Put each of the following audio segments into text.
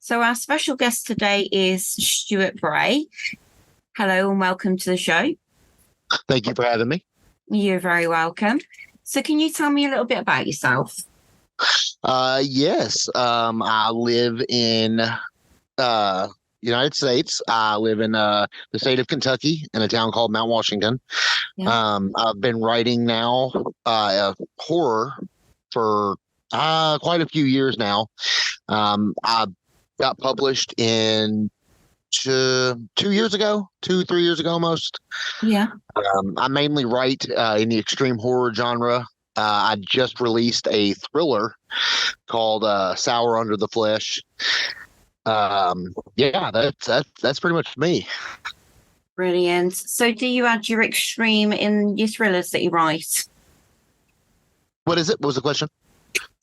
So our special guest today is Stuart Bray. Hello and welcome to the show. Thank you for having me. You're very welcome. So can you tell me a little bit about yourself? Yes. I live in United States. I live in the state of Kentucky in a town called Mount Washington. Yeah. I've been writing now horror for quite a few years now. I got published in 2 years ago, 3 years ago almost. Yeah. I mainly write in the extreme horror genre. I just released a thriller called Sour Under the Flesh. Yeah, that's pretty much me. Brilliant. So do you add your extreme in your thrillers that you write? What is it? What was the question?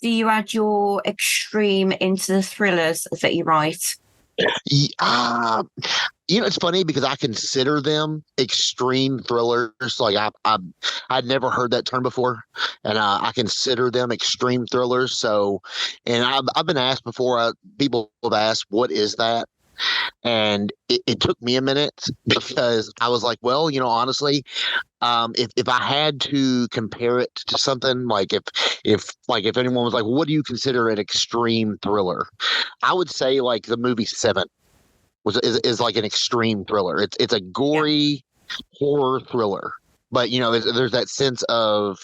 Do you add your extreme into the thrillers that you write? Uh, it's funny because I consider them extreme thrillers. Like I'd never heard that term before, and I consider them extreme thrillers. So, and I've been asked before. People have asked, "What is that?" And it took me a minute because I was like, well, honestly, if I had to compare it to something, like if anyone was like, what do you consider an extreme thriller? I would say like the movie Seven is like an extreme thriller. It's a Yeah. gory horror thriller. But there's that sense of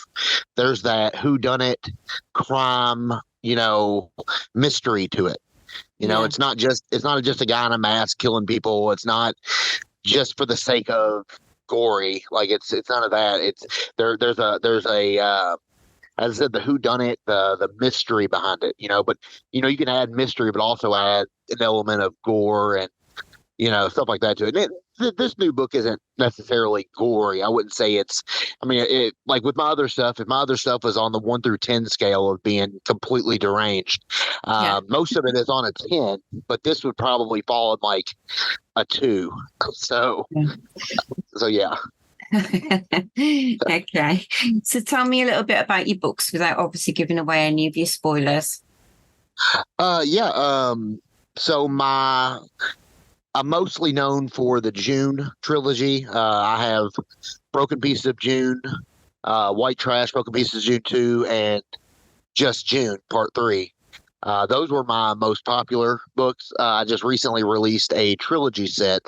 there's that whodunit crime, mystery to it. Yeah. It's not just a guy in a mask killing people. It's not just for the sake of gory. Like it's none of that. It's there's a as I said, the who done it, the mystery behind it. But you can add mystery, but also add an element of gore and stuff like that to it. This new book isn't necessarily gory. I wouldn't say it's. I mean, like with my other stuff. If my other stuff was on the 1 through 10 scale of being completely deranged, Yeah. most of it is on a 10. But this would probably fall in like a 2. So, so yeah. Okay. So tell me a little bit about your books without obviously giving away any of your spoilers. Yeah. So I'm mostly known for the June trilogy. I have Broken Pieces of June, White Trash, Broken Pieces of June 2, and Just June Part 3. Those were my most popular books. I just recently released a trilogy set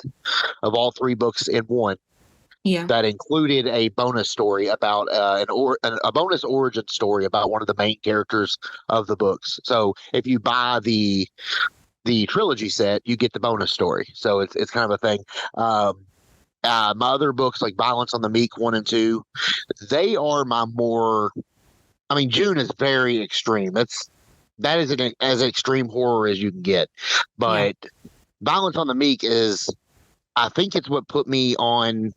of all 3 books in one Yeah. that included a bonus story about a bonus origin story about one of the main characters of the books. So if you buy the trilogy set, you get the bonus story. So it's kind of a thing. My other books like Violence on the Meek 1 and 2, they are my more. I mean, June is very extreme. That is as extreme horror as you can get. Yeah. But Violence on the Meek is, I think it's what put me on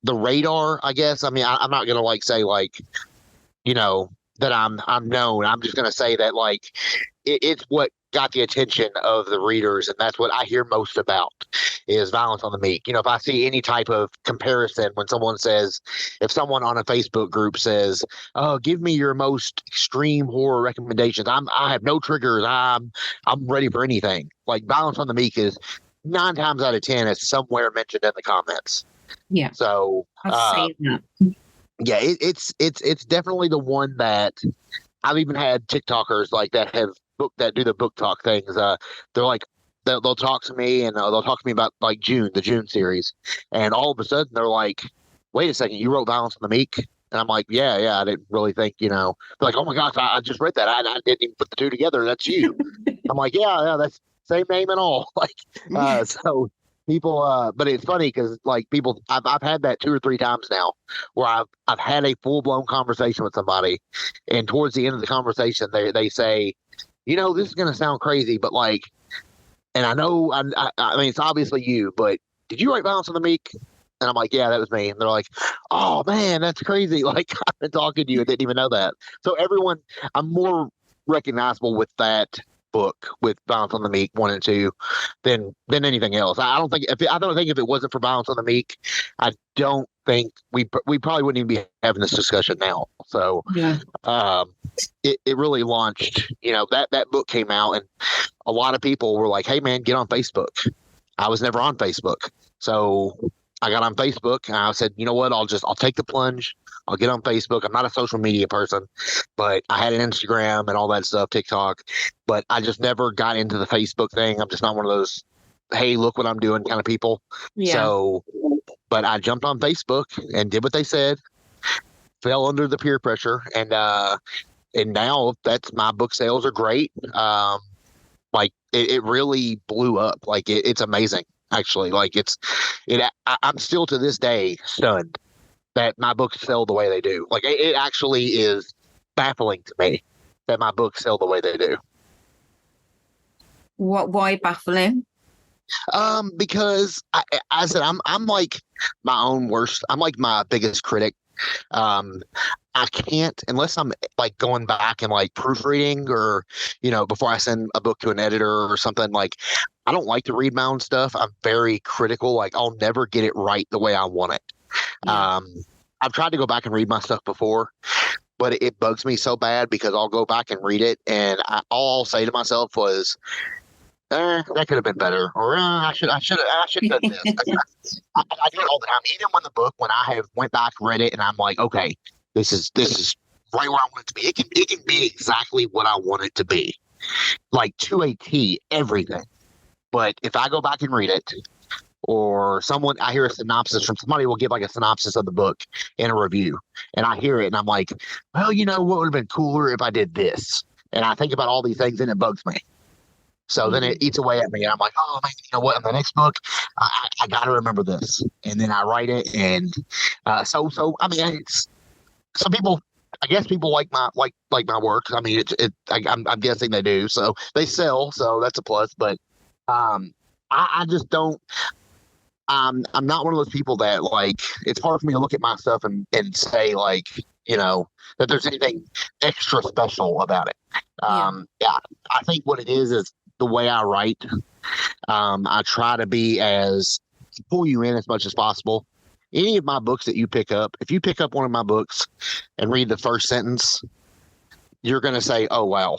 the radar. I guess. I mean, I'm not gonna like say like you know that I'm known. I'm just gonna say that like it's what got the attention of the readers, and that's what I hear most about is Violence on the Meek. If I see any type of comparison when if someone on a Facebook group says, "Oh, give me your most extreme horror recommendations," I have no triggers. I'm ready for anything. Like Violence on the Meek is 9 times out of 10 is somewhere mentioned in the comments. Yeah. So I'll say that. yeah, it's definitely the one that I've even had TikTokers like that do the book talk things. They're like they'll talk to me and they'll talk to me about like the June series, and all of a sudden they're like, "Wait a second, you wrote Violence on the Meek?" And I'm like, "Yeah, I didn't really think, They're like, "Oh my gosh, I just read that. I didn't even put the two together. That's you." I'm like, "Yeah, that's same name and all." Like, so people, but it's funny because like people, I've had that 2 or 3 times now where I've had a full blown conversation with somebody, and towards the end of the conversation, they say, this is gonna sound crazy, but like, and I know, I mean, it's obviously you, but did you write Violence on the Meek? And I'm like, yeah, that was me. And they're like, oh man, that's crazy. Like I've been talking to you and didn't even know that. So everyone, I'm more recognizable with that book with Violence on the Meek 1 and 2 than anything else. I don't think if it wasn't for Violence on the Meek, I don't think we probably wouldn't even be having this discussion now. So Yeah. It really launched. That book came out, and a lot of people were like, "Hey, man, get on Facebook." I was never on Facebook, so I got on Facebook and I said, "You know what? I'll take the plunge. I'll get on Facebook. I'm not a social media person, but I had an Instagram and all that stuff, TikTok, but I just never got into the Facebook thing. I'm just not one of those, hey, look what I'm doing kind of people. Yeah. So, but I jumped on Facebook and did what they said, fell under the peer pressure, and now that's my book sales are great. Like it really blew up. Like it's amazing, actually. Like I'm still to this day stunned that my books sell the way they do. Like it actually is baffling to me that my books sell the way they do. Why baffling? Because I said I'm like my own worst. I'm like my biggest critic. I can't, unless I'm like going back and like proofreading or, before I send a book to an editor or something. Like, I don't like to read my own stuff. I'm very critical. Like, I'll never get it right the way I want it. Yeah. I've tried to go back and read my stuff before, but it bugs me so bad because I'll go back and read it, and all I'll say to myself was, that could have been better, or I should have done this. I do it all the time. Even when I have went back, read it, and I'm like, okay, this is right where I want it to be. It can be exactly what I want it to be, like to a T, everything. But if I go back and read it, or I hear a synopsis from somebody will give like a synopsis of the book in a review, and I hear it, and I'm like, well, what would have been cooler if I did this? And I think about all these things, and it bugs me. So then it eats away at me, and I'm like, oh man, you know what? In the next book, I got to remember this, and then I write it, and so I mean, it's some people. I guess people like my my work. I mean, I'm guessing they do. So they sell, so that's a plus. But I just don't. I'm not one of those people that like. It's hard for me to look at my stuff and say like that there's anything extra special about it. Yeah, I think what it is the way I write. I try to pull you in as much as possible. Any of my books that you pick up, if you pick up one of my books and read the first sentence, you're going to say, oh, wow,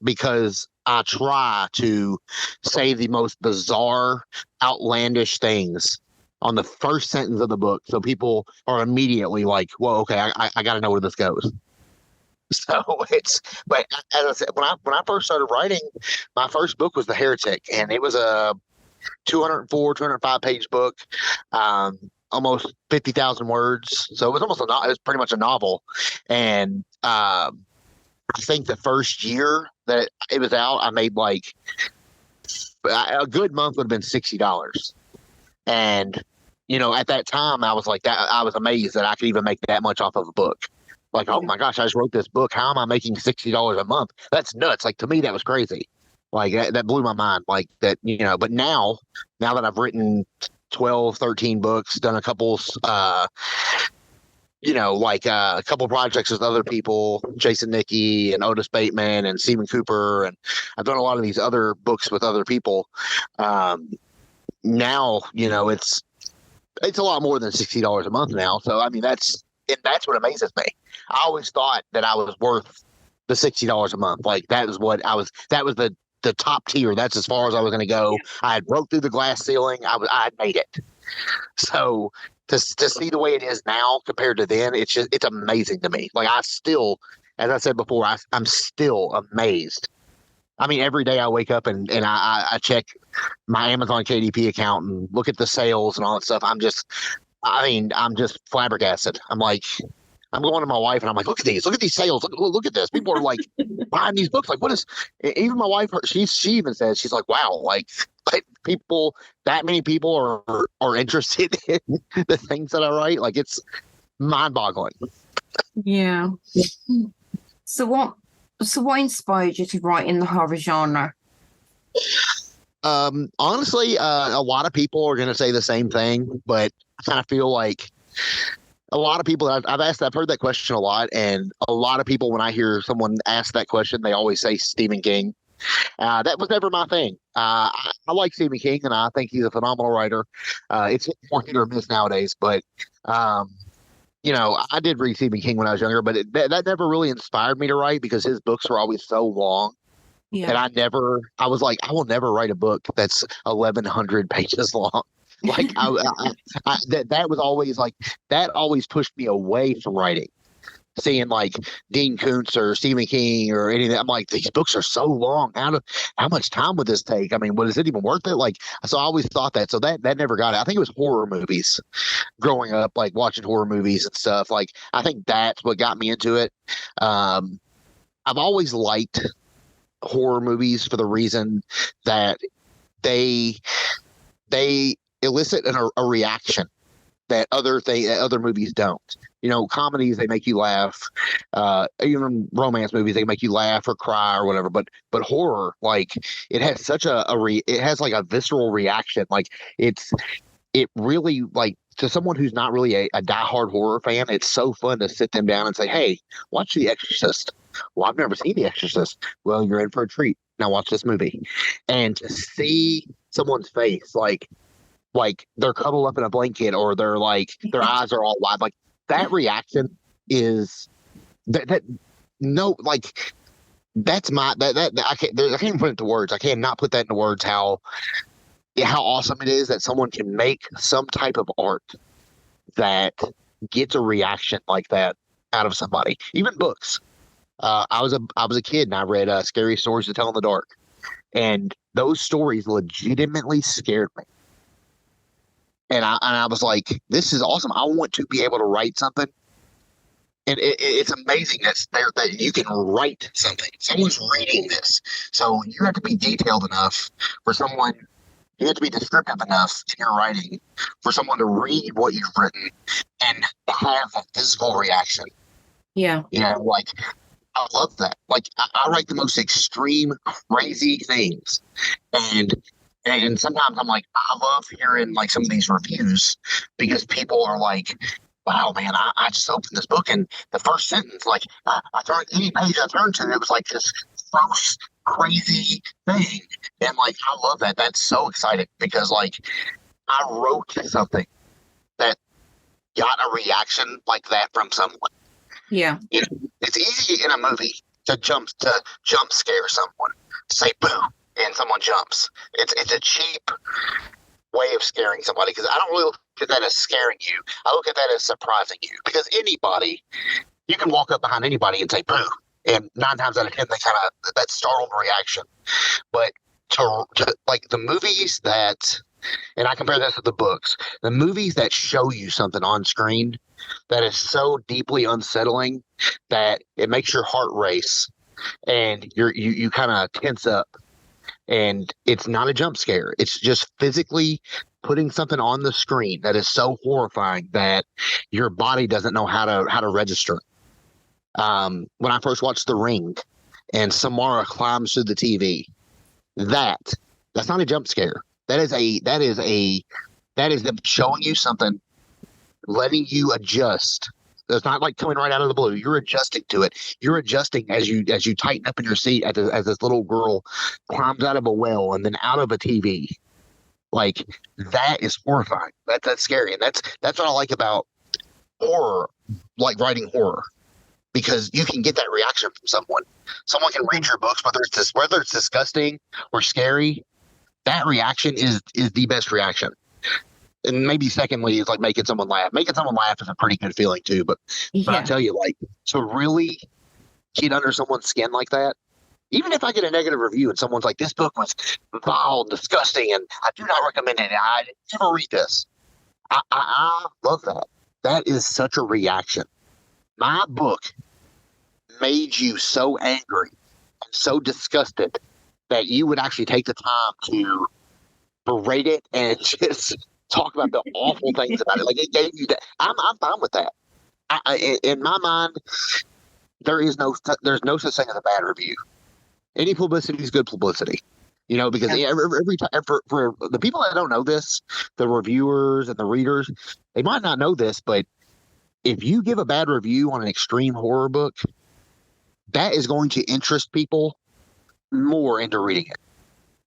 because I try to say the most bizarre, outlandish things on the first sentence of the book. So people are immediately like, whoa, okay, I got to know where this goes. So but as I said, when I first started writing, my first book was The Heretic, and it was a 205 page book, almost 50,000 words. So it was pretty much a novel. And I think the first year that it was out, I made like a good month would have been $60. And at that time, I was like that. I was amazed that I could even make that much off of a book. Like, oh my gosh, I just wrote this book. How am I making $60 a month? That's nuts. Like, to me, that was crazy. Like, that blew my mind. Like, that, but now that I've written 12, 13 books, done a couple, a couple projects with other people, Jason Nickey and Otis Bateman and Stephen Cooper. And I've done a lot of these other books with other people. Now, it's a lot more than $60 a month now. So, I mean, that's what amazes me. I always thought that I was worth the $60 a month. Like that was the top tier. That's as far as I was going to go. Yeah. I had broke through the glass ceiling. I had made it. So to see the way it is now compared to then, it's amazing to me. Like I still, as I said before, I'm still amazed. I mean, every day I wake up and I check my Amazon KDP account and look at the sales and all that stuff. I'm just flabbergasted. I'm going to my wife and I'm like, look at these sales. Look at this. People are like buying these books. Like, what is, even my wife, she even says, she's like, wow, like that many people are interested in the things that I write. Like, it's mind boggling. Yeah. So what inspired you to write in the horror genre? Honestly, a lot of people are going to say the same thing, but I kind of feel like a lot of people I've heard that question a lot, and a lot of people, when I hear someone ask that question, they always say Stephen King. That was never my thing. I like Stephen King, and I think he's a phenomenal writer. It's more hit or miss nowadays, but um, I did read Stephen King when I was younger, but that never really inspired me to write because his books were always so long. Yeah. And I was like, I will never write a book that's 1,100 pages long. Like that was always like, that always pushed me away from writing. Seeing like Dean Koontz or Stephen King or anything, I'm like, these books are so long. How much time would this take? I mean, is it even worth it? Like, so I always thought that. So that never got it. I think it was horror movies growing up, like watching horror movies and stuff. Like, I think that's what got me into it. I've always liked horror movies for the reason that they elicit a reaction that other movies don't. Comedies, they make you laugh. Even romance movies, they make you laugh or cry or whatever. But horror, like, it has such it has like a visceral reaction. Like, it really, like, to someone who's not really a diehard horror fan, it's so fun to sit them down and say, hey, watch The Exorcist. Well, I've never seen The Exorcist. Well, you're in for a treat. Now watch this movie. And to see someone's face, like they're cuddled up in a blanket, or they're like, their eyes are all wide, like, that reaction is that no, like, that's that I can't even put it into words. I cannot put that into words how awesome it is that someone can make some type of art that gets a reaction like that out of somebody. Even books. I was a kid and I read Scary Stories to Tell in the Dark, and those stories legitimately scared me. And I was like, this is awesome. I want to be able to write something. And it's amazing that you can write something. Someone's reading this. So you have to be detailed enough for someone. You have to be descriptive enough in your writing for someone to read what you've written and have a physical reaction. Yeah. Like, I love that. Like, I write the most extreme, crazy things. And sometimes I'm like, I love hearing like some of these reviews because people are like, wow, man, I just opened this book and the first sentence, like, I turned any page I turned to, it was like this gross, crazy thing. And like, I love that. That's so exciting because, like, I wrote something that got a reaction like that from someone. Yeah. It's easy in a movie to jump scare someone, to say boo, and someone jumps. It's a cheap way of scaring somebody because I don't really look at that as scaring you. I look at that as surprising you because you can walk up behind anybody and say boo, and 9 times out of 10 they kind of that startled reaction. But to like the movies that, and I compare this with the books, the movies that show you something on screen that is so deeply unsettling that it makes your heart race and you kind of tense up. And it's not a jump scare. It's just physically putting something on the screen that is so horrifying that your body doesn't know how to register. When I first watched The Ring and Samara climbs through the TV, that's not a jump scare. That is them showing you something, letting you adjust. It's not like coming right out of the blue. You're adjusting to it. You're adjusting as you tighten up in your seat as this little girl climbs out of a well and then out of a TV. Like, that is horrifying. That's scary. And that's what I like about horror, like writing horror, because you can get that reaction from someone. Someone can read your books, whether it's disgusting or scary. That reaction is the best reaction. And maybe secondly is like making someone laugh. Making someone laugh is a pretty good feeling too. But I tell you, like, to really get under someone's skin like that, even if I get a negative review and someone's like, this book was vile and disgusting and I do not recommend it, I never read this. I love that. That is such a reaction. My book made you so angry and so disgusted that you would actually take the time to berate it and just talk about the awful things about it. Like, it gave you that. I'm fine with that. In my mind, there's no such thing as a bad review. Any publicity is good publicity, because every time for the people that don't know this, the reviewers and the readers, they might not know this, but if you give a bad review on an extreme horror book, that is going to interest people more into reading it.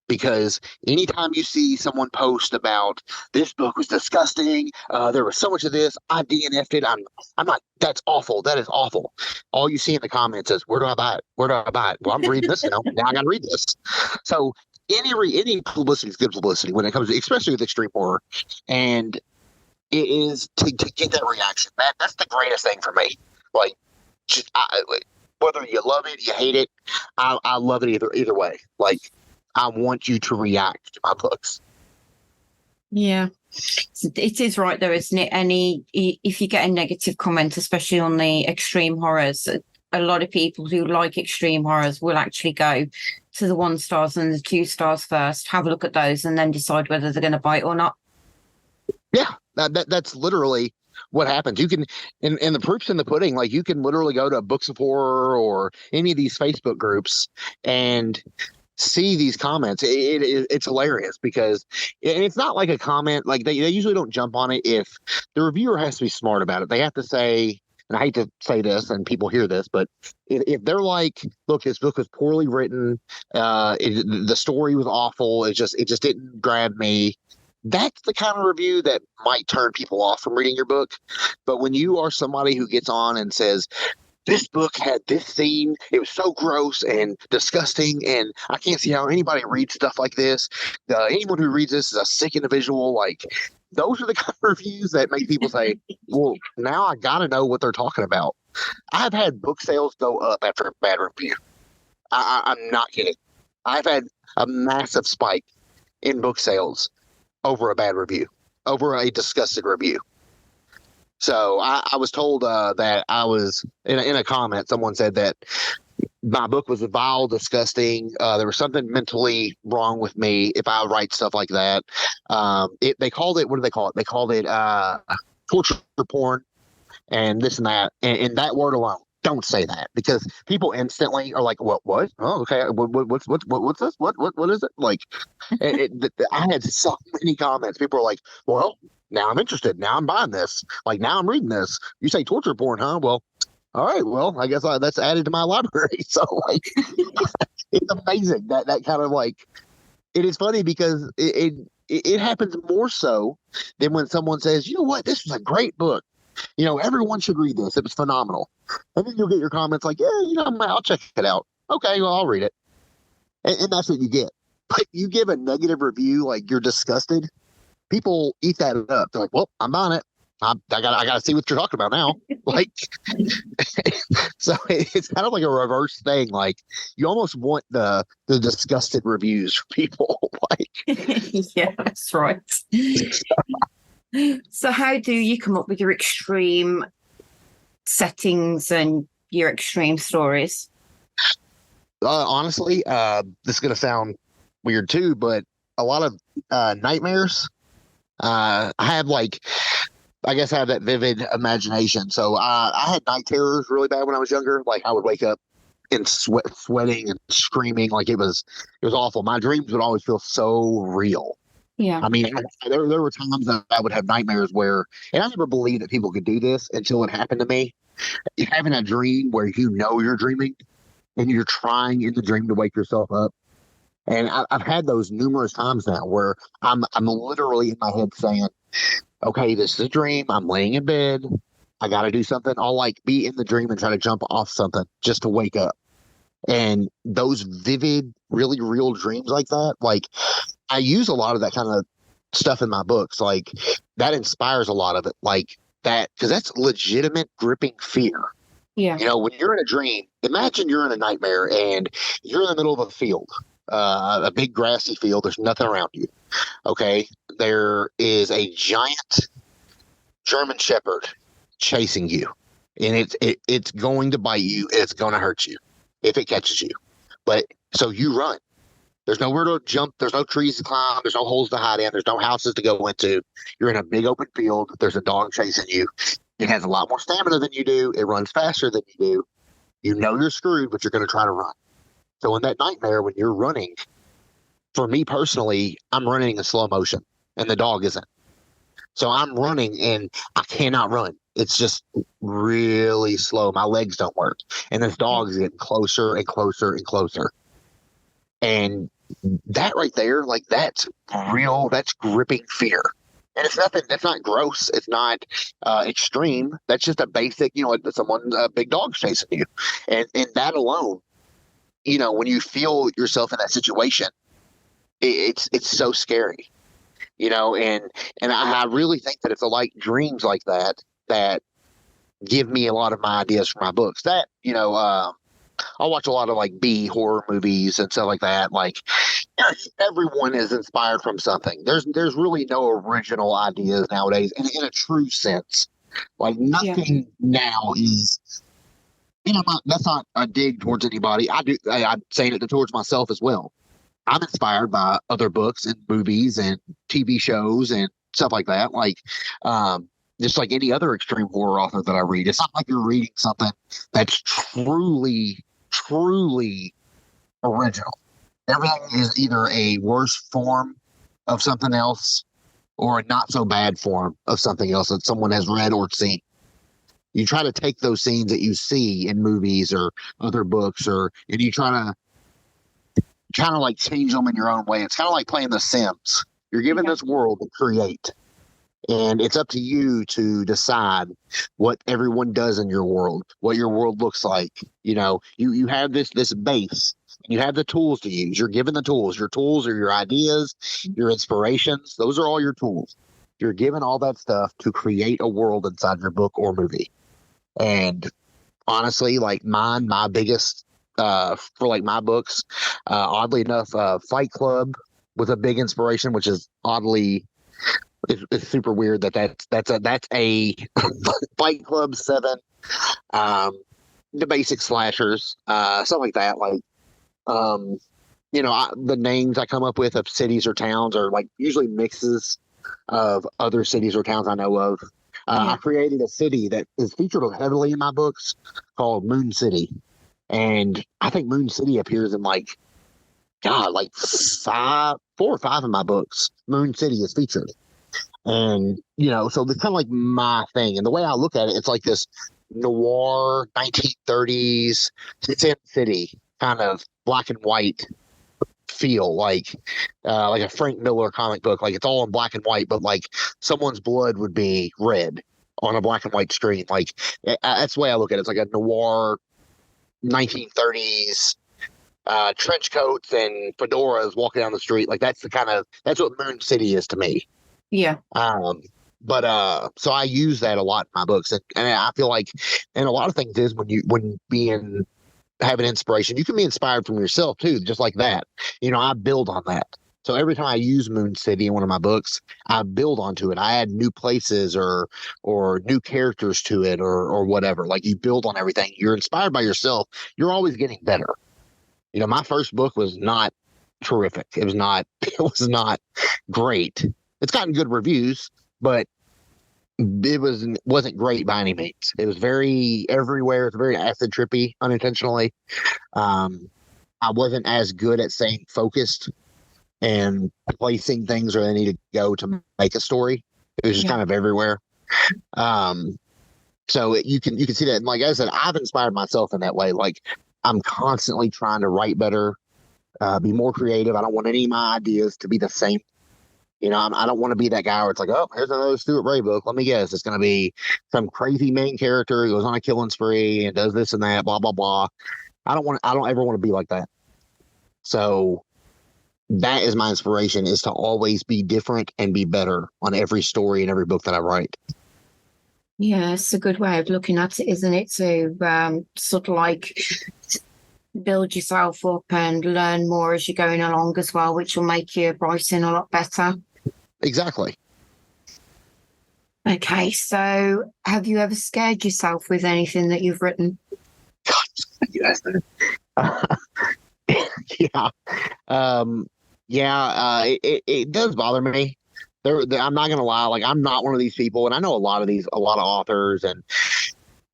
Because anytime you see someone post about this book was disgusting, there was so much of this, I DNF'd it. I'm not. That's awful. That is awful. All you see in the comments is, "Where do I buy it? Where do I buy it?" Well, I'm reading this now. Now I got to read this. So any publicity is good publicity when it comes to, especially with extreme horror, and it is to get that reaction. That's the greatest thing for me. Like, just, whether you love it, you hate it, I love it either way. Like, I want you to react to my books. Yeah, it is right though, isn't it? If you get a negative comment, especially on the extreme horrors, a lot of people who like extreme horrors will actually go to the 1 stars and the 2 stars first, have a look at those, and then decide whether they're going to bite or not. Yeah, that's literally what happens. You can, and the proof's in the pudding. Like, you can literally go to Books of Horror or any of these Facebook groups and see these comments. It's hilarious because it's not like a comment. Like, they usually don't jump on it. If the reviewer has to be smart about it, they have to say, and I hate to say this and people hear this, but if they're like, look, this book was poorly written, the story was awful, it just didn't grab me, that's the kind of review that might turn people off from reading your book. But when you are somebody who gets on and says, this book had this scene, it was so gross and disgusting, and I can't see how anybody reads stuff like this, anyone who reads this is a sick individual, like, those are the kind of reviews that make people say, well, now I gotta know what they're talking about. I've had book sales go up after a bad review. I'm not kidding. I've had a massive spike in book sales over a bad review, over a disgusted review. So I was told that I was in a comment. Someone said that my book was vile, disgusting. There was something mentally wrong with me if I write stuff like that. They called it. What do they call it? They called it torture porn and this and that. And that word alone, don't say that, because people instantly are like, "What? What? Oh, okay. What's this? What is it?" Like, I had so many comments. People were like, "Well, now I'm interested. Now I'm buying this. Like, now I'm reading this. You say torture porn, huh? Well, all right. Well, I guess that's added to my library." So, like, it's amazing that kind of, like, it is funny because it happens more so than when someone says, "You know what? This was a great book. You know, everyone should read this. It was phenomenal." And then you'll get your comments like, "Yeah, you know, I'll check it out. Okay, well, I'll read it." And that's what you get. But you give a negative review, like you're disgusted, people eat that up. They're like, "Well, I'm on it. I got to see what you're talking about now." Like, so it's kind of like a reverse thing. Like, you almost want the disgusted reviews for people. Like, Yeah, that's right. So how do you come up with your extreme settings and your extreme stories? honestly, this is going to sound weird too, but a lot of nightmares. I have, like, I guess I have that vivid imagination. So I had night terrors really bad when I was younger. Like, I would wake up and sweating and screaming, like it was awful. My dreams would always feel so real. Yeah. I mean, there were times that I would have nightmares where, and I never believed that people could do this until it happened to me. Having a dream where you know you're dreaming and you're trying in the dream to wake yourself up. And I've had those numerous times now where I'm literally in my head saying, okay, this is a dream. I'm laying in bed. I got to do something. I'll, like, be in the dream and try to jump off something just to wake up. And those vivid, really real dreams like that, like, I use a lot of that kind of stuff in my books. Like, that inspires a lot of it. Like that, because that's legitimate gripping fear. Yeah. You know, when you're in a dream, imagine you're in a nightmare and you're in the middle of a field, a big grassy field. There's nothing around you. Okay. There is a giant German Shepherd chasing you, and it's going to bite you. It's going to hurt you if it catches you. But so you run. There's nowhere to jump. There's no trees to climb. There's no holes to hide in. There's no houses to go into. You're in a big open field. There's a dog chasing you. It has a lot more stamina than you do. It runs faster than you do. You know you're screwed, but you're going to try to run. So in that nightmare, when you're running, for me personally, I'm running in slow motion, and the dog isn't. So I'm running, and I cannot run. It's just really slow. My legs don't work. And this dog is getting closer and closer and closer. And that right there, like that's real, that's gripping fear. And it's nothing, that's not gross. It's not extreme. That's just a basic, someone, a big dog's chasing you. And that alone, when you feel yourself in that situation, it's so scary, and I really think that it's like dreams like that give me a lot of my ideas for my books. That, I'll watch a lot of like B horror movies and stuff like that. Like everyone is inspired from something. There's really no original ideas nowadays in a true sense. Like nothing now is. That's not a dig towards anybody. I'm saying it towards myself as well. I'm inspired by other books and movies and TV shows and stuff like that. Like, just like any other extreme horror author that I read, it's not like you're reading something that's truly, truly original. Everything is either a worse form of something else or a not so bad form of something else that someone has read or seen. You try to take those scenes that you see in movies or other books, and you try to kind of like change them in your own way. It's kind of like playing The Sims. You're given this world to create, and it's up to you to decide what everyone does in your world, what your world looks like. You have this base. You have the tools to use. You're given the tools. Your tools are your ideas, your inspirations. Those are all your tools. You're given all that stuff to create a world inside your book or movie. And honestly, like my biggest for like my books, oddly enough, Fight Club was a big inspiration, which is oddly, it's super weird that's a Fight Club 7, the basic slashers, stuff like that. Like, the names I come up with of cities or towns are like usually mixes of other cities or towns I know of. I created a city that is featured heavily in my books called Moon City. And I think Moon City appears in like 4 or 5 of my books. Moon City is featured. And, so it's kind of like my thing. And the way I look at it, it's like this noir 1930s Sin City kind of black and white feel, like a Frank Miller comic book. Like it's all in black and white, but like someone's blood would be red on a black and white screen. Like that's the way I look at it. It's like a noir 1930s trench coats and fedoras walking down the street. Like that's what Moon City is to me. Yeah. But so I use that a lot in my books, and I feel like, and a lot of things is when having inspiration, you can be inspired from yourself too, just like that. I build on that. So every time I use Moon City in one of my books, I build onto it. I add new places or new characters to it or whatever. Like you build on everything. You're inspired by yourself. You're always getting better. My first book was not terrific. It was not great. It's gotten good reviews, but it wasn't great by any means. It was very everywhere. It's very acid trippy unintentionally. I wasn't as good at staying focused and placing things where they need to go to make a story. It was just kind of everywhere. So you can see that. And like I said, I've inspired myself in that way. Like I'm constantly trying to write better, be more creative. I don't want any of my ideas to be the same. I don't want to be that guy where it's like, oh, here's another Stuart Bray book. Let me guess. It's going to be some crazy main character who goes on a killing spree and does this and that, blah, blah, blah. I don't ever want to be like that. So that is my inspiration, is to always be different and be better on every story and every book that I write. Yeah, it's a good way of looking at it, isn't it? To sort of like build yourself up and learn more as you're going along as well, which will make your writing a lot better. Exactly. Okay, so have you ever scared yourself with anything that you've written? God, yes. It does bother me. I'm not gonna lie, like I'm not one of these people, and I know a lot of authors and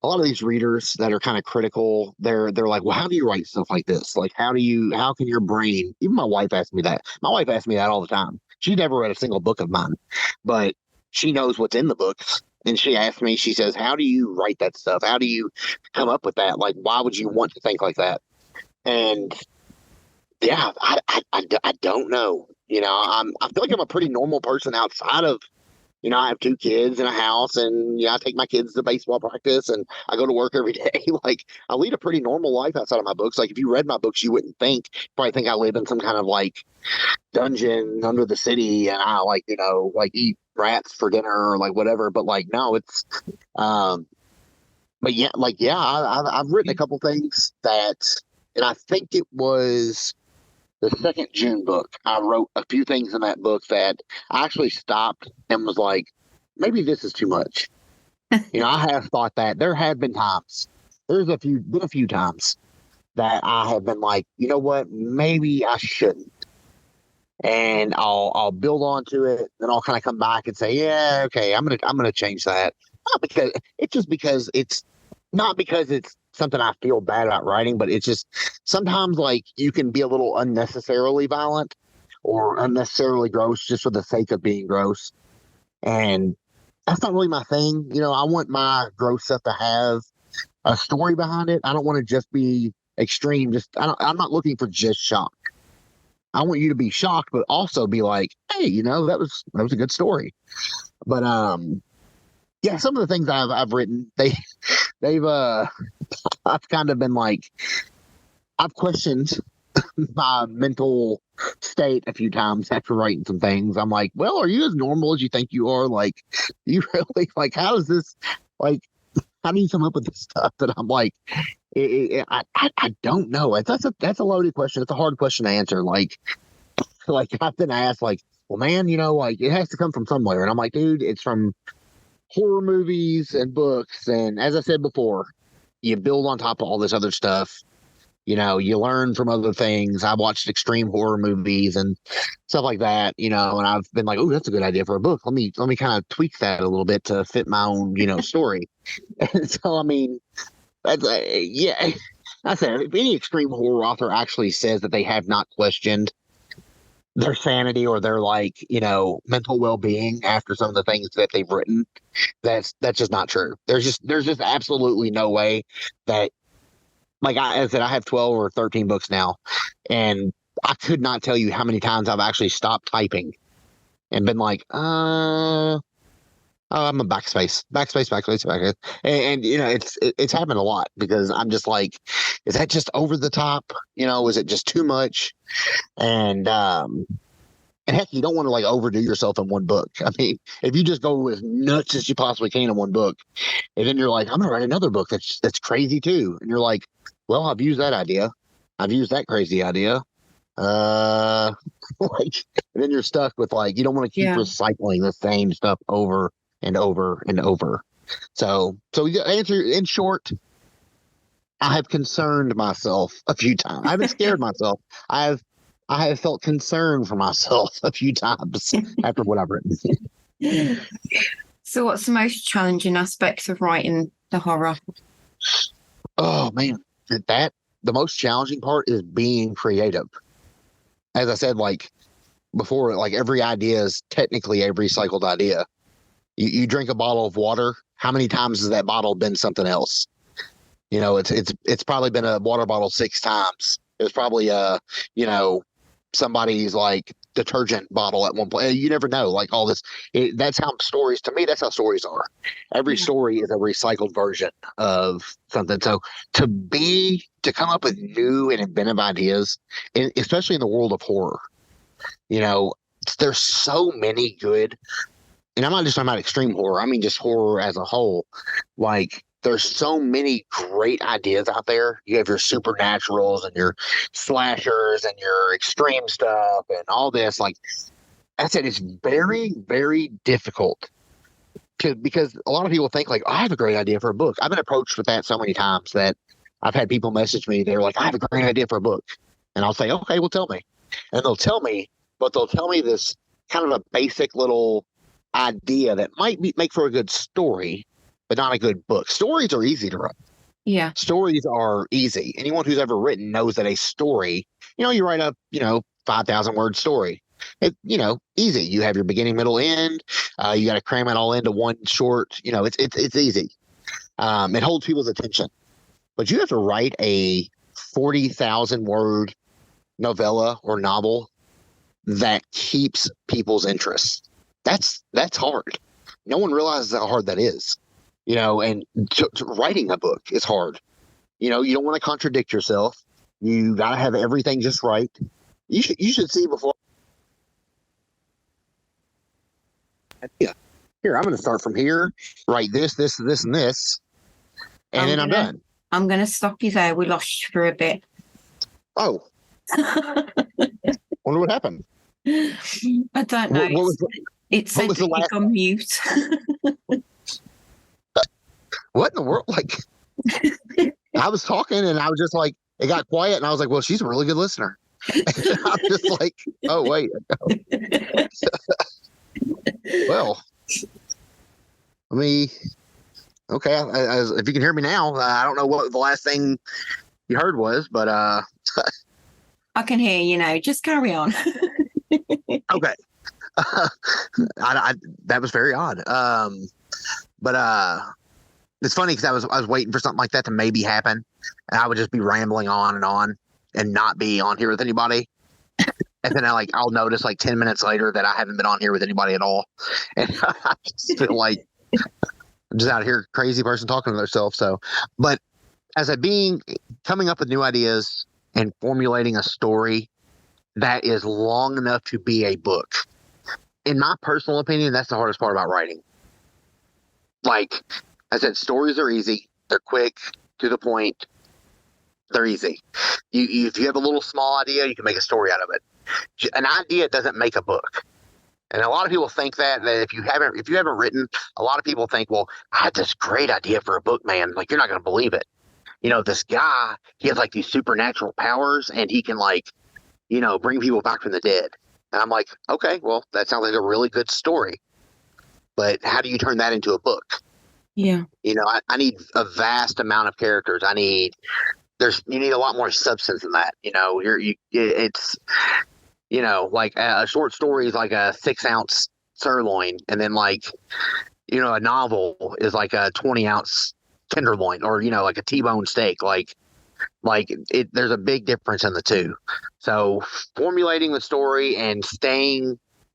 a lot of these readers that are kind of critical. They're like, well, how do you write stuff like this? Like, how can your brain? Even my wife asked me that. My wife asked me that all the time. She never read a single book of mine, but she knows what's in the books. And she asked me, she says, how do you write that stuff? How do you come up with that? Like, why would you want to think like that? And Yeah, I don't know. I feel like I'm a pretty normal person outside of, I have two kids and a house, and I take my kids to baseball practice, and I go to work every day. Like, I lead a pretty normal life outside of my books. Like, if you read my books, you wouldn't probably think I live in some kind of like dungeon under the city, and I like, like eat rats for dinner or like whatever. But like, no, um, but yeah, like, yeah, I've written a couple things and I think it was the second June book. I wrote a few things in that book that I actually stopped and was like, maybe this is too much. I have thought that there have been times. Been a few times that I have been like, you know what, maybe I shouldn't. And I'll build onto it, then I'll kind of come back and say, yeah, okay, I'm gonna change that. Because it's not because it's something I feel bad about writing, but it's just sometimes like you can be a little unnecessarily violent or unnecessarily gross just for the sake of being gross. And that's not really my thing. I want my gross stuff to have a story behind it. I don't want to just be extreme. I'm not looking for just shock. I want you to be shocked, but also be like, hey, that was a good story. But yeah, some of the things I've written, they've I've kind of been like, I've questioned my mental state a few times after writing some things. I'm like, well, are you as normal as you think you are? Like, you really like, how does this, like, how do you come up with this stuff? That I'm like, I don't know. That's a loaded question. It's a hard question to answer. Like I've been asked, like, well, man, like it has to come from somewhere, and I'm like, dude, it's from horror movies and books, and as I said before, you build on top of all this other stuff. You learn from other things. I watched extreme horror movies and stuff like that, and I've been like, oh, that's a good idea for a book. Let me kind of tweak that a little bit to fit my own, story. And so, I mean, that's yeah. I said, if any extreme horror author actually says that they have not questioned their sanity or their like, mental well-being after some of the things that they've written, that's just not true. There's just absolutely no way that, like I said, I have 12 or 13 books now, and I could not tell you how many times I've actually stopped typing and been like, oh, I'm a backspace. And it's happened a lot because I'm just like, is that just over the top? Is it just too much? And heck, you don't want to like overdo yourself in one book. I mean, if you just go as nuts as you possibly can in one book, and then you're like, I'm gonna write another book that's crazy too, and you're like, well, I've used that idea, I've used that crazy idea, like, and then you're stuck with like, you don't want to keep recycling the same stuff over and over and over. So the answer in short, I have concerned myself a few times. I haven't scared myself. I have felt concern for myself a few times after what I've written. So what's the most challenging aspects of writing the horror? Oh man, the most challenging part is being creative. As I said, like before, like every idea is technically a recycled idea. You drink a bottle of water. How many times has that bottle been something else? It's probably been a water bottle 6 times. It was probably somebody's like detergent bottle at one point. You never know. Like all this, that's how stories. To me, that's how stories are. Every story is a recycled version of something. So to come up with new and inventive ideas, especially in the world of horror, there's so many good. And I'm not just talking about extreme horror. I mean just horror as a whole. Like there's so many great ideas out there. You have your supernaturals and your slashers and your extreme stuff and all this. Like I said, it's very, very difficult because a lot of people think like, oh, I have a great idea for a book. I've been approached with that so many times that I've had people message me. They're like, I have a great idea for a book. And I'll say, okay, well, tell me. And they'll tell me, but they'll tell me this kind of a basic little idea that might make for a good story, but not a good book. Stories are easy to write. Yeah. Stories are easy. Anyone who's ever written knows that a story, you write a, 5,000 word story. Easy. You have your beginning, middle, end. You got to cram it all into one short, it's easy. It holds people's attention, but you have to write a 40,000 word novella or novel that keeps people's interest. That's hard. No one realizes how hard that is. And writing a book is hard. You don't want to contradict yourself. You got to have everything just right. You should see before. Yeah. Here, I'm going to start from here. Write this, and this, and then I'm done. I'm going to stop you there. We lost you for a bit. Oh. Wonder what happened. I don't know. It said that it's on mute. What in the world? Like, I was talking and I was just like, it got quiet and I was like, well, she's a really good listener. I'm just like, oh, wait. Well, okay. If you can hear me now, I don't know what the last thing you heard was, but I can hear you now. Just carry on. Okay. That was very odd. But it's funny because I was waiting for something like that to maybe happen, and I would just be rambling on and not be on here with anybody. And then I'll notice 10 minutes later that I haven't been on here with anybody at all. And I just feel like I'm just out here, crazy person talking to themselves. So, but as coming up with new ideas and formulating a story that is long enough to be a book, in my personal opinion, that's the hardest part about writing. Like I said, stories are easy. They're quick, to the point. They're easy. If you have a little small idea, you can make a story out of it. An idea doesn't make a book. And a lot of people think that if you haven't written, a lot of people think, well, I had this great idea for a book, man. Like, you're not going to believe it. This guy, he has these supernatural powers and he can bring people back from the dead. And I'm like, okay, well, that sounds like a really good story. But how do you turn that into a book? Yeah. I need a vast amount of characters. You need a lot more substance than that. It's a short story is like a 6-ounce sirloin, and then a novel is like a 20-ounce tenderloin, or like a T-bone steak. There's a big difference in the two. So formulating the story and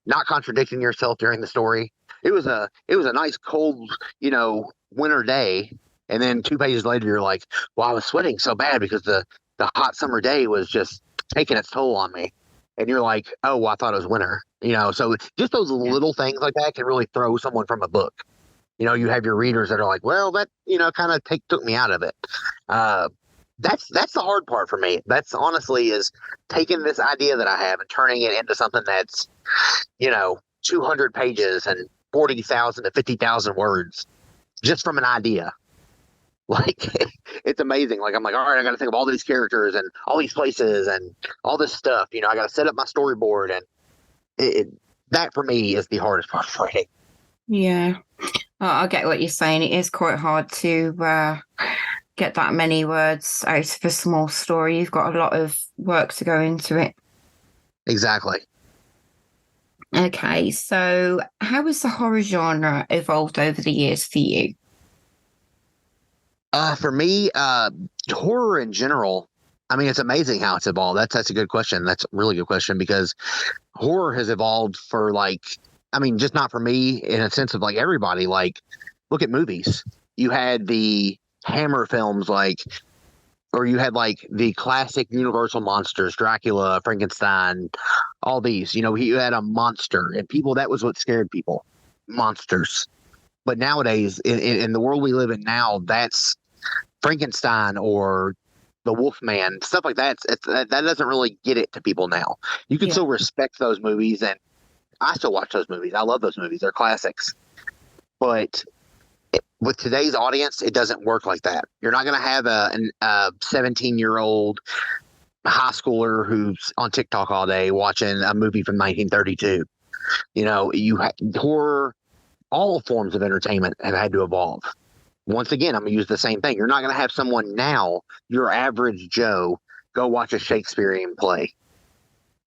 not contradicting yourself during the story. It was a nice cold, winter day. And then 2 pages later, you're like, well, I was sweating so bad because the hot summer day was just taking its toll on me. And you're like, oh, well, I thought it was winter. So just those little things like that can really throw someone from a book. You have your readers that are like, well, that, kind of took me out of it. That's the hard part for me. That's honestly is taking this idea that I have and turning it into something that's, 200 pages and 40,000 to 50,000 words just from an idea. It's amazing. I'm like, all right, I got to think of all these characters and all these places and all this stuff. I got to set up my storyboard, and that for me is the hardest part of writing. Yeah, I get what you're saying. It is quite hard to get that many words out of a small story. You've got a lot of work to go into it. Exactly. Okay, so how has the horror genre evolved over the years for you? For me, horror in general, it's amazing how it's evolved. That's a good question. That's a really good question, because horror has evolved for just not for me in a sense of everybody. Look at movies. You had the Hammer films, or you had the classic Universal monsters, Dracula, Frankenstein, all these. You had a monster, and that was what scared people, monsters. But nowadays, in the world we live in now, that's Frankenstein or the Wolfman, stuff like that. That doesn't really get it to people now. You can still respect those movies, and I still watch those movies. I love those movies. They're classics. But with today's audience, it doesn't work like that. You're not going to have a 17-year-old high schooler who's on TikTok all day watching a movie from 1932. Horror, all forms of entertainment have had to evolve. Once again, I'm going to use the same thing. You're not going to have someone now, your average Joe, go watch a Shakespearean play.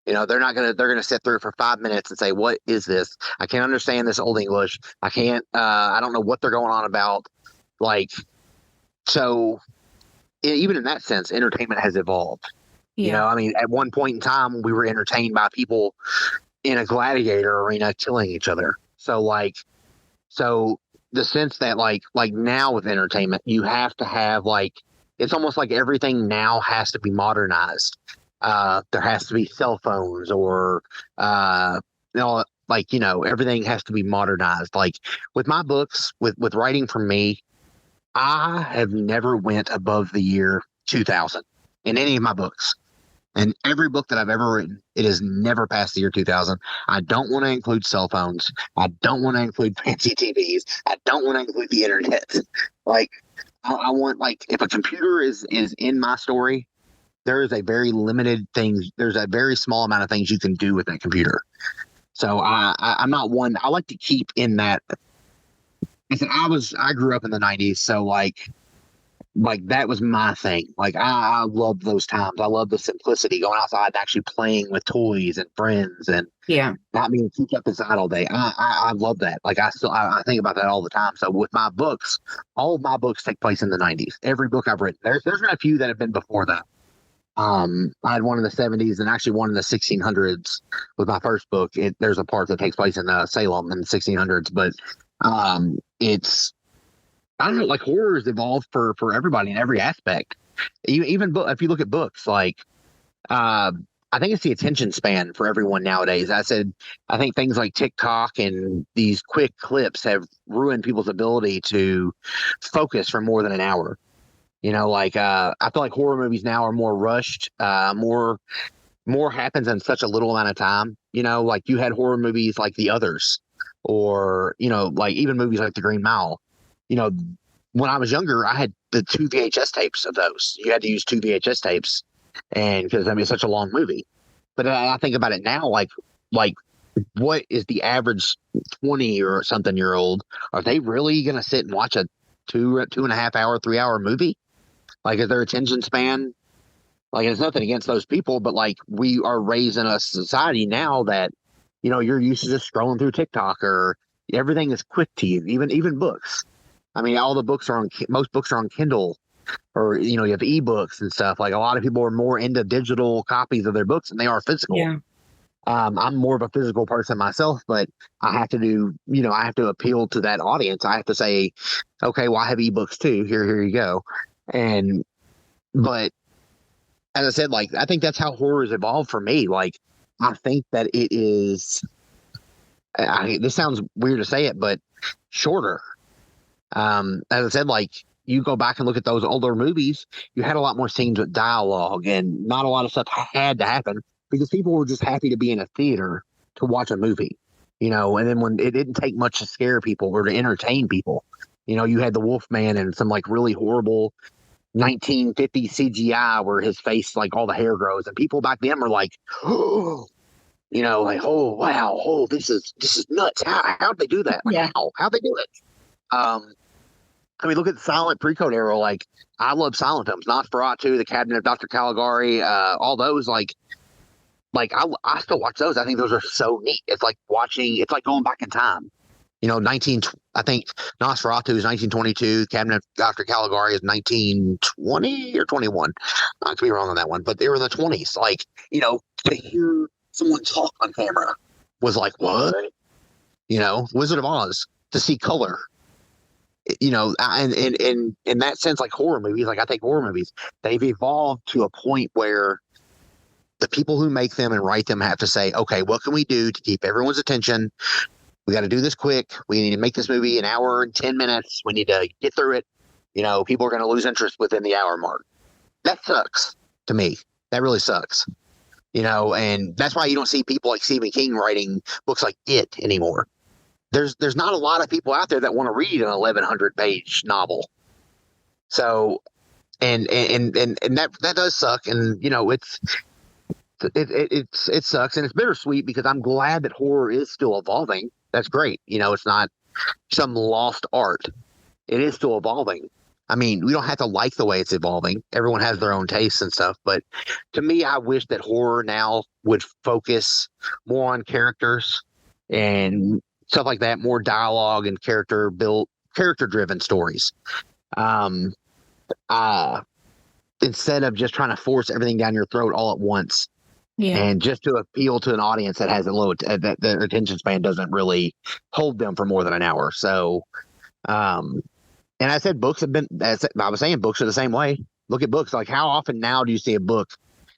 They're going to sit through it for 5 minutes and say, what is this? I can't understand this Old English. I don't know what they're going on about. So even in that sense, entertainment has evolved. Yeah. I mean, at one point in time, we were entertained by people in a gladiator arena killing each other. So the sense that like now with entertainment, you have to have like it's almost like everything now has to be modernized. There has to be cell phones or uh, everything has to be modernized. Like with my books, with writing for me, I have never went above the year 2000 in any of my books. And every book that I've ever written, it has never passed the year 2000. I don't want to include cell phones. I don't want to include fancy TVs. I don't want to include the internet. Like, I want like if a computer is in my story, there is a very limited thing. There's a very small amount of things you can do with that computer. So I'm not one. I like to keep in that. I said I grew up in the '90s, so like that was my thing. Like I love those times. I love the simplicity, going outside and actually playing with toys and friends and Yeah. not being cooped up inside all day. I love that. Like I think about that all the time. So with my books, all of my books take place in the '90s. Every book I've written, there's been a few that have been before that. I had one in the '70s and actually one in the 1600s with my first book. There's a part that takes place in Salem in the 1600s, but it's I don't know, like horror has evolved for everybody in every aspect. Even if you look at books, like uh, I think it's the attention span for everyone nowadays. I think things like TikTok and these quick clips have ruined people's ability to focus for more than an hour. I feel like horror movies now are more rushed, more happens in such a little amount of time. Like you had horror movies like The Others, or like even movies like The Green Mile. You know, when I was younger, I had the two VHS tapes of those. You had to use two VHS tapes, and because I mean it's such a long movie. But I think about it now, like what is the average 20 or something year old? Are they really going to sit and watch a 2.5 hour, 3 hour movie? Like, is their attention span? Like, it's nothing against those people, but like we are raised in a society now that you're used to just scrolling through TikTok, or everything is quick to you. Even books. I mean, all the books are on most books are on Kindle, or you have ebooks and stuff. Like a lot of people are more into digital copies of their books than they are physical. Yeah. I'm more of a physical person myself, but I have to appeal to that audience. I have to say, okay, well, I have ebooks too. Here you go. And but as I said, like I think that's how horror has evolved for me. Like I think that it is. This sounds weird to say it, but shorter. As I said, like you go back and look at those older movies, you had a lot more scenes with dialogue, and not a lot of stuff had to happen because people were just happy to be in a theater to watch a movie. And then when it didn't take much to scare people or to entertain people, you had the Wolfman and some like really horrible 1950 CGI where his face, like all the hair grows, and people back then were like, oh, like, oh wow, oh this is nuts. How'd they do that? Like Yeah. how'd they do it? Um, I mean, look at the silent pre-code era. Like, I love silent films. Nosferatu, The Cabinet of Dr. Caligari, all those. I still watch those. I think those are so neat. It's like watching. It's like going back in time. 19. I think Nosferatu is 1922. Cabinet of Dr. Caligari is 1920 or 21. I could be wrong on that one, but they were in the 20s. Like, to hear someone talk on camera was like, what? Wizard of Oz, to see color. And in that sense, like horror movies, like I think horror movies, they've evolved to a point where the people who make them and write them have to say, okay, what can we do to keep everyone's attention? We got to do this quick. We need to make this movie an hour and 10 minutes. We need to get through it. People are going to lose interest within the hour mark. That sucks to me. That really sucks. And that's why you don't see people like Stephen King writing books like It anymore. There's not a lot of people out there that want to read an 1,100-page novel. So, and that does suck. And it sucks, and it's bittersweet because I'm glad that horror is still evolving. That's great. It's not some lost art. It is still evolving. I mean, we don't have to like the way it's evolving. Everyone has their own tastes and stuff. But to me, I wish that horror now would focus more on characters and stuff like that, more dialogue and character driven stories. Um, uh, instead of just trying to force everything down your throat all at once. Yeah. And just to appeal to an audience that has a low that their attention span doesn't really hold them for more than an hour. So, and I said books have been. As I was saying, books are the same way. Look at books. Like, how often now do you see a book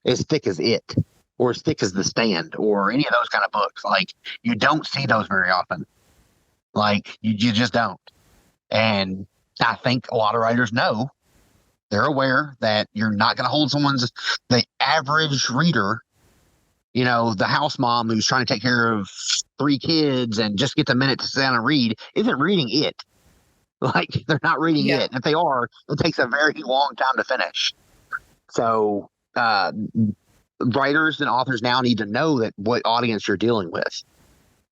as thick as It, or as thick as The Stand, or any of those kind of books? Like, you don't see those very often. Like, you just don't. And I think a lot of writers know, they're aware that you're not going to hold the average reader, the house mom who's trying to take care of 3 kids and just gets a minute to sit down and read, isn't reading It. Like, they're not reading Yeah. It. If they are, it takes a very long time to finish. So, writers and authors now need to know that what audience you're dealing with.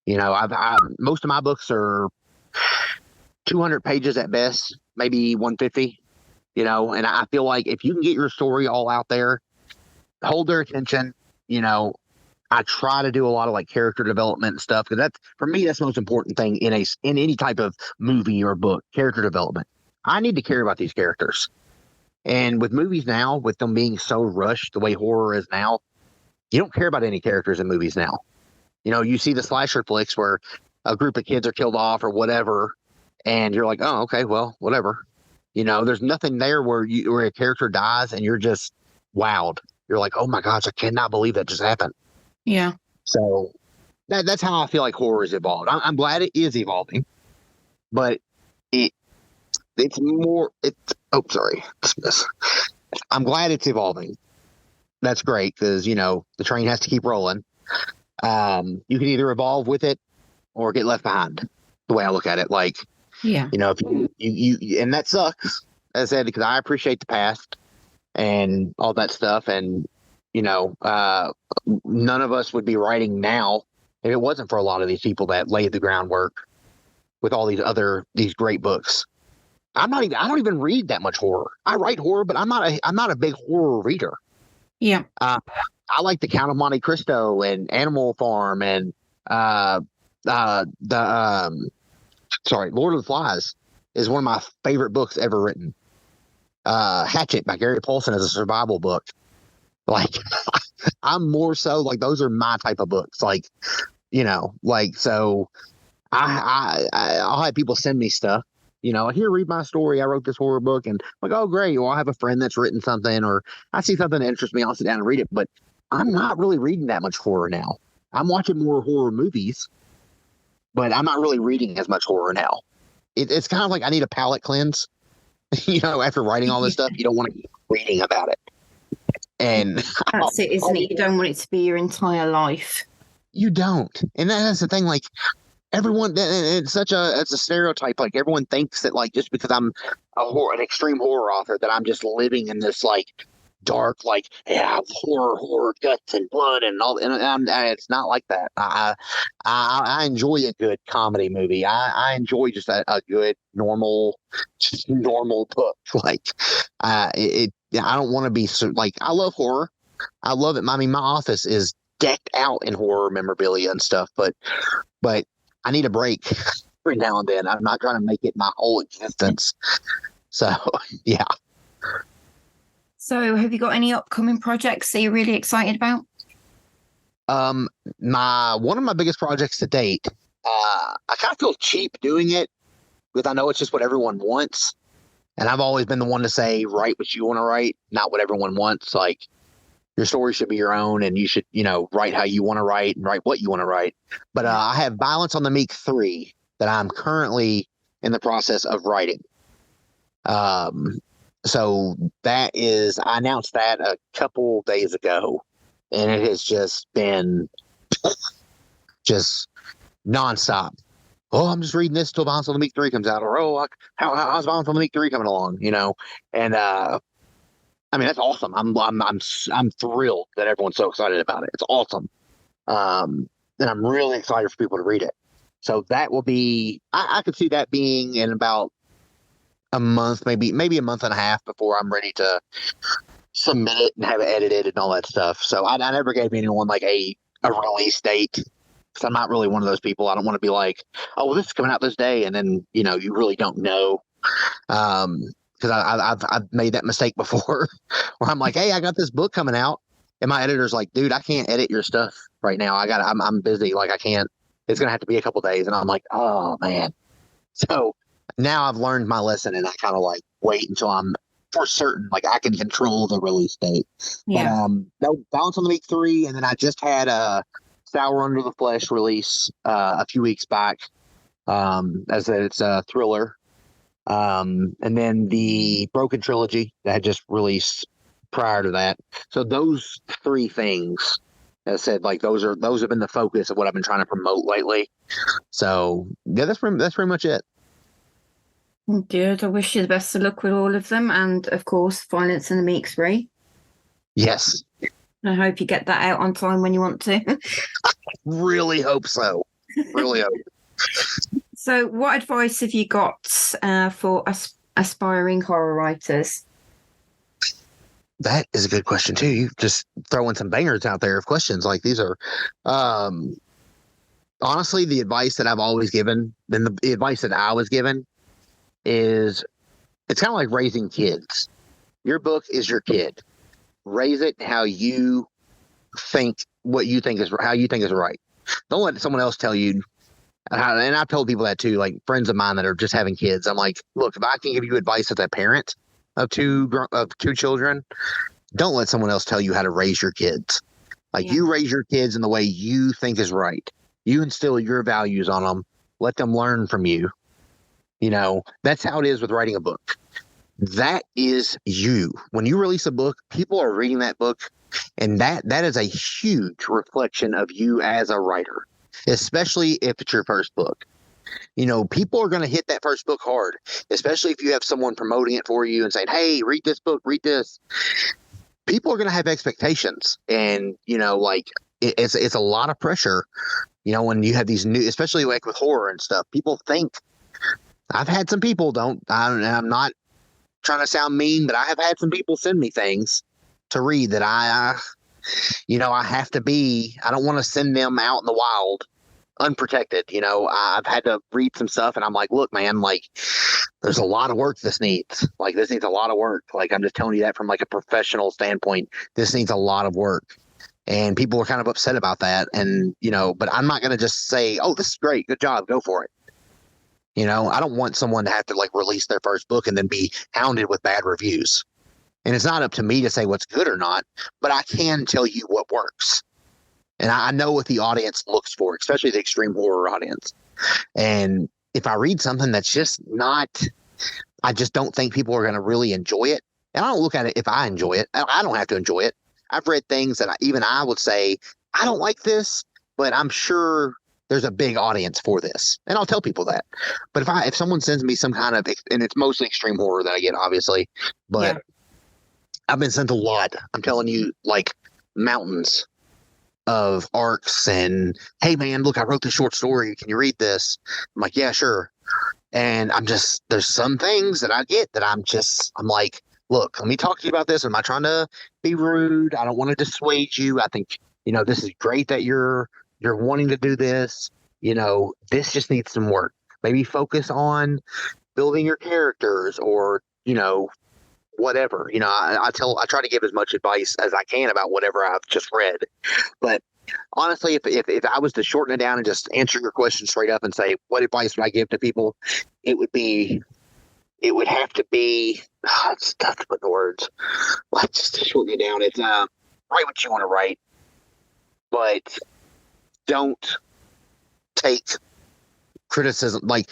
Most of my books are 200 pages at best, maybe 150. And I feel like if you can get your story all out there, hold their attention. I try to do a lot of like character development and stuff, because for me, that's the most important thing in any type of movie or book. Character development. I need to care about these characters. And with movies now, with them being so rushed the way horror is now, you don't care about any characters in movies now. You see the slasher flicks where a group of kids are killed off or whatever, and you're like, oh, okay, well, whatever. There's nothing there where a character dies and you're just wowed. You're like, oh my gosh, I cannot believe that just happened. Yeah. So that's how I feel like horror is evolved. I'm glad it is evolving, but it's more. Sorry. I'm glad it's evolving. That's great, because the train has to keep rolling. You can either evolve with it or get left behind. The way I look at it, like, Yeah. if you and that sucks, as I said, because I appreciate the past and all that stuff, and none of us would be writing now if it wasn't for a lot of these people that laid the groundwork with all these great books. I don't even read that much horror. I write horror, but I'm not a big horror reader. Yeah. I like The Count of Monte Cristo and Animal Farm and Lord of the Flies is one of my favorite books ever written. Hatchet by Gary Paulson is a survival book. Like, I'm more so like, those are my type of books. Like, so I'll have people send me stuff. Here, read my story. I wrote this horror book, and I'm like, oh, great. Well, I have a friend that's written something, or I see something that interests me. I'll sit down and read it. But I'm not really reading that much horror now. I'm watching more horror movies, but I'm not really reading as much horror now. It's kind of like I need a palate cleanse. After writing all this stuff, you don't want to keep reading about it. And that's it, isn't it? You don't want it to be your entire life. You don't. And that's the thing. Like, everyone, it's a stereotype. Like, everyone thinks that, like, just because I'm an extreme horror author, that I'm just living in this like dark, like, yeah, horror, guts and blood and all. And it's not like that. I enjoy a good comedy movie. I enjoy just a good normal book. Like, I don't want to be so, like, I love horror. I love it. I mean, my office is decked out in horror memorabilia and stuff, but I need a break every now and then. I'm not trying to make it my whole existence. So, yeah. So, have you got any upcoming projects that you're really excited about? One of my biggest projects to date, I kind of feel cheap doing it because I know it's just what everyone wants. And I've always been the one to say, write what you want to write, not what everyone wants. Like, your story should be your own, and you should, write how you want to write and write what you want to write. But I have Violence on the Meek 3 that I'm currently in the process of writing. So I announced that a couple days ago, and it has just been just nonstop. Oh, I'm just reading this till Violence on the Meek 3 comes out, or how's Violence on the Meek 3 coming along? And I mean, that's awesome. I'm thrilled that everyone's so excited about it. It's awesome. And I'm really excited for people to read it. So that will be, I could see that being in about a month, maybe a month and a half before I'm ready to submit it and have it edited and all that stuff. So I never gave anyone like a release date, because I'm not really one of those people. I don't want to be like, oh, well, this is coming out this day, and then you really don't know. Because because I've made that mistake before where I'm like, hey, I got this book coming out, and my editor's like, dude, I can't edit your stuff right now. I'm busy. Like I can't. It's gonna have to be a couple days, and I'm like, oh man. So now I've learned my lesson, and I kind of like wait until I'm for certain, like I can control the release date. But Yeah. no, Balance on the Week 3, and then I just had a Sour Under the Flesh release a few weeks back. As it's a thriller. And then the Broken trilogy that had just released prior to that. So those three things, as I said, like those have been the focus of what I've been trying to promote lately. So yeah, that's pretty much it. Good. I wish you the best of luck with all of them, and of course, Violence and the Meek 3. Yes, I hope you get that out on time when you want to. really hope so. Really hope. So, what advice have you got for aspiring horror writers? That is a good question too. You just throwing some bangers out there of questions. Like these are, honestly, the advice that I've always given, and the advice that I was given, is it's kind of like raising kids. Your book is your kid. Raise it how you think, what you think is how you think is right. Don't let someone else tell you. And I've told people that too, like friends of mine that are just having kids. I'm like, look, if I can give you advice as a parent of two children, don't let someone else tell you how to raise your kids. Like you raise your kids in the way you think is right. You instill your values on them. Let them learn from you. You know, that's how it is with writing a book. That is you. When you release a book, people are reading that book, and that is a huge reflection of you as a writer, especially if it's your first book. You know, people are going to hit that first book hard, especially if you have someone promoting it for you and saying, hey, read this book, read this. People are going to have expectations, and you know, like it's a lot of pressure. You know, when you have these new, especially like with horror and stuff, people think. I've had some people I'm not trying to sound mean, but I have had some people send me things to read that I have to be. I don't want to send them out in the wild unprotected. You know, I've had to read some stuff, and I'm like, look, man, like there's a lot of work this needs. Like this needs a lot of work. Like I'm just telling you that from like a professional standpoint. This needs a lot of work. And people were kind of upset about that. And, you know, but I'm not going to just say, oh, this is great. Good job. Go for it. You know, I don't want someone to have to like release their first book and then be hounded with bad reviews. And it's not up to me to say what's good or not, but I can tell you what works. And I know what the audience looks for, especially the extreme horror audience. And if I read something that's just not, I just don't think people are going to really enjoy it. And I don't look at it if I enjoy it. I don't have to enjoy it. I've read things that I would say, I don't like this, but I'm sure there's a big audience for this. And I'll tell people that. But if someone sends me some kind of, and it's mostly extreme horror that I get, obviously, but I've been sent a lot. I'm telling you, like mountains of arcs and, hey man, look, I wrote this short story. Can you read this? I'm like, yeah, sure. And there's some things that I get that I'm like, look, let me talk to you about this. I'm not trying to be rude. I don't want to dissuade you. I think, you know, this is great that you're wanting to do this. You know, this just needs some work. Maybe focus on building your characters or, you know, whatever. You know, I try to give as much advice as I can about whatever I've just read. But honestly, if I was to shorten it down and just answer your question straight up and say, what advice would I give to people? It would have to be, it's tough to put in words. Like, just to shorten it down, it's write what you want to write, but don't take criticism. Like,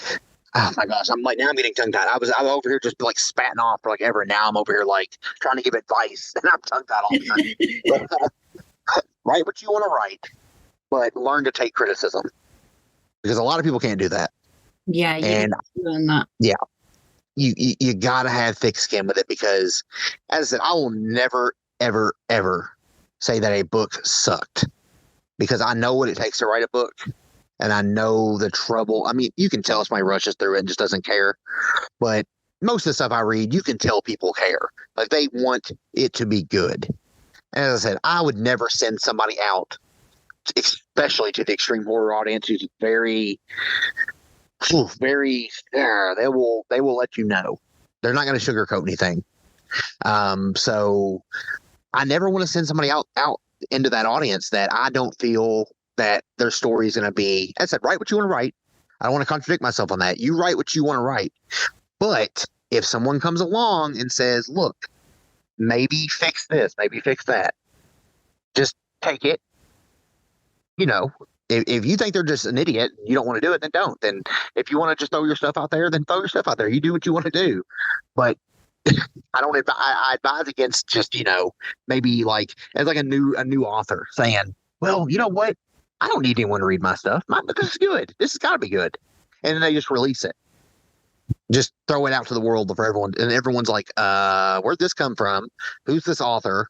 oh my gosh, I'm getting tongue tied. I'm over here just like spatting off for like ever. Now I'm over here like trying to give advice, and I'm tongue tied all the time. Write what you want to write, but learn to take criticism, because a lot of people can't do that. Yeah, and learn that. Yeah. You gotta have thick skin with it, because as I said, I will never, ever, ever say that a book sucked, because I know what it takes to write a book, and I know the trouble. I mean, you can tell somebody rushes through it and just doesn't care, but most of the stuff I read, you can tell people care. Like they want it to be good. And as I said, I would never send somebody out, especially to the extreme horror audience, who's very, they will let you know. They're not going to sugarcoat anything. So I never want to send somebody out into that audience that I don't feel that their story is going to be. I said, write what you want to write. I don't want to contradict myself on that. You write what you want to write. But if someone comes along and says, look, maybe fix this, maybe fix that, just take it. You know, if you think they're just an idiot, you don't want to do it, then don't. Then if you want to just throw your stuff out there, then throw your stuff out there. You do what you want to do. But I advise against just, maybe like as like a new author saying, well, you know what? I don't need anyone to read my stuff. This is good. This has got to be good. And then they just release it. Just throw it out to the world for everyone. And everyone's like, where'd this come from? Who's this author?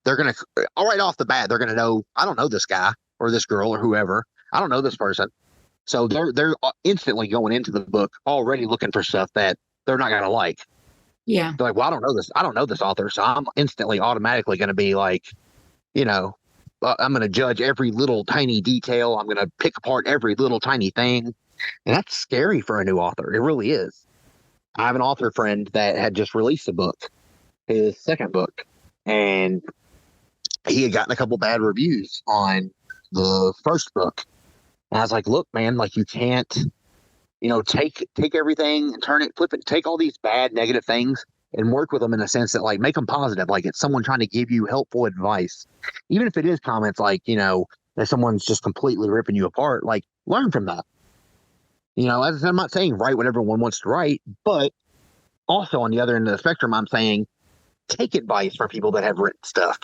They're going to, all right off the bat, they're going to know, I don't know this guy or this girl or whoever. I don't know this person. So they're instantly going into the book already looking for stuff that they're not going to like. Yeah. They're like, well, I don't know this. I don't know this author. So I'm instantly automatically going to be like, I'm going to judge every little tiny detail. I'm going to pick apart every little tiny thing. And that's scary for a new author. It really is. I have an author friend that had just released a book, his second book, and he had gotten a couple bad reviews on the first book. And I was like, look, man, like you can't, take everything and flip it, take all these bad, negative things and work with them in a sense that like make them positive. Like it's someone trying to give you helpful advice. Even if it is comments like, that someone's just completely ripping you apart, like learn from that. As I'm not saying write what everyone wants to write, but also on the other end of the spectrum, I'm saying take advice from people that have written stuff.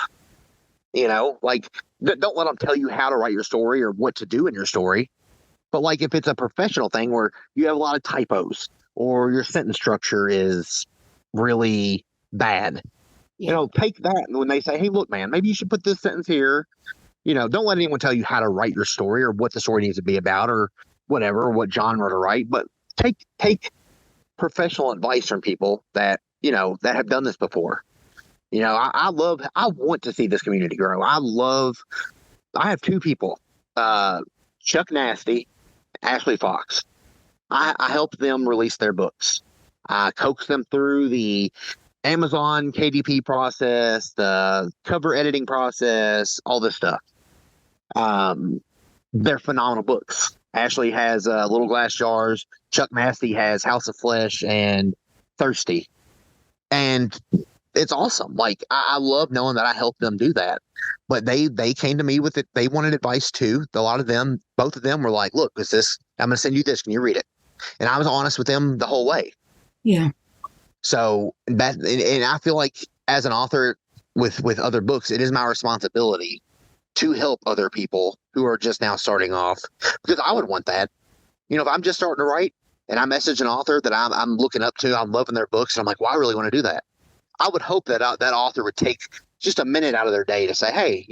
Like don't let them tell you how to write your story or what to do in your story. But like if it's a professional thing where you have a lot of typos or your sentence structure is really bad, take that. And when they say, hey, look, man, maybe you should put this sentence here, don't let anyone tell you how to write your story or what the story needs to be about or whatever, or what genre to write. But take professional advice from people that, that have done this before. I want to see this community grow. I have two people, Chuck Nasty, Ashley Fox. I helped them release their books. I coaxed them through the Amazon KDP process, the cover editing process, all this stuff. They're phenomenal books. Ashley has Little Glass Jars. Chuck Nasty has House of Flesh and Thirsty. And it's awesome. Like I love knowing that I helped them do that. But they came to me with it. They wanted advice too. Both of them were like, look, I'm going to send you this. Can you read it? And I was honest with them the whole way. Yeah. So and I feel like as an author with other books, it is my responsibility to help other people who are just now starting off, because I would want that. If I'm just starting to write and I message an author that I'm looking up to, I'm loving their books, and I'm like, well, I really want to do that. I would hope that that author would take just a minute out of their day to say, hey,